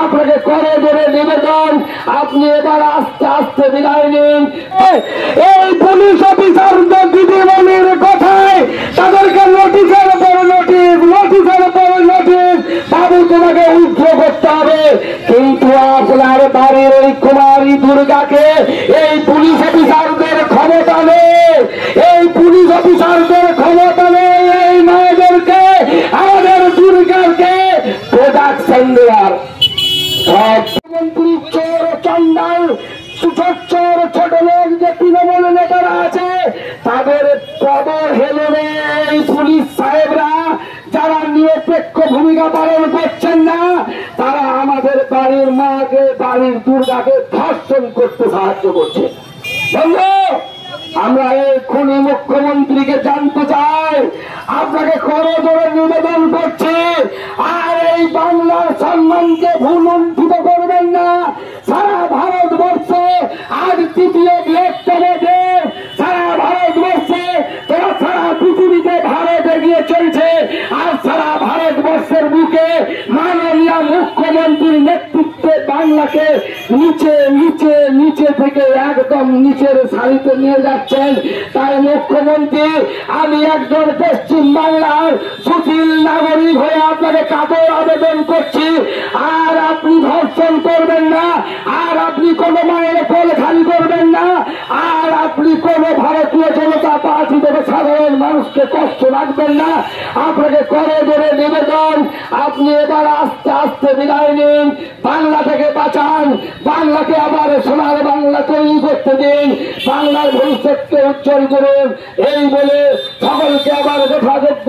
আপনাকে করে ধরে নিবেদন, আপনি এবার আস্তে আস্তে বিদায় নিন। এই পুলিশ অফিসারদের দিদিমণির কথায় তাদেরকে নোটিশের পর নোটিশ, নোটিশের পর নোটিশ, বাবু তোমাকে উদ্ধার করতে হবে। কিন্তু আপনার বাড়ির ওই কুমারী দুর্গাকে এই পুলিশ অফিসারদের ক্ষমতা নেই, এই পুলিশ অফিসারদের ক্ষমতা নেই এই মায়েদেরকে, আমাদের দুর্গাকে প্রোডাকশন দেওয়ার। মুখ্যমন্ত্রী চোর চন্ডাল চোর ছোট লোক যে তৃণমূল নেতারা আছে তাদের কবর হেলনে এই পুলিশ সাহেবরা যারা নিরপেক্ষ ভূমিকা পালন করছেন না, তারা আমাদের বাড়ির মাকে, বাড়ির দুর্গাকে ধর্ষণ করতে সাহায্য করছে। আমরা এই খুনি মুখ্যমন্ত্রীকে জানতে চাই, আপনাকে করজোড়ে নিবেদন করছি, আর এই বাংলার সম্মানকে ভুলুণ্ঠিত করবেন না। সারা ভারতবর্ষে আজ তৃতীয় বৃহত্তম দেশ, সারা ভারতবর্ষে তোরা সারা পৃথিবীতে ভারত এগিয়ে চলছে, আর সারা ভারতবর্ষের বুকে মাননীয় মুখ্যমন্ত্রীর নেতৃত্বে বাংলাকে নিচে নিচে নিচে থেকে একদম নিচের সারিতে নিয়ে যাচ্ছেন। তাই মুখ্যমন্ত্রী, আমি একজন পশ্চিম বাংলার সুশীল নাগরিক হয়ে আপনাকে কাতর আবেদন করছি, আর আপনি ধর্ষণ করবেন না, আর আপনি কোনো মায়ের কোল খালি করবেন না, আর আপনি কোনো ভারতীয় জনতা পার্টি থেকে সাধারণ মানুষকে কষ্ট রাখবেন না। আপনাকে করে ধরে নিবেদন, আপনি এবার আস্তে আস্তে বিদায় নিন, বাংলা থেকে বাঁচান, বাংলাকে আবার সোনার বাংলা তৈরি করতে দিন, বাংলার ভবিষ্যৎকে উজ্জ্বল করুন। এই বলে সকলকে আবার যথাযোগ্য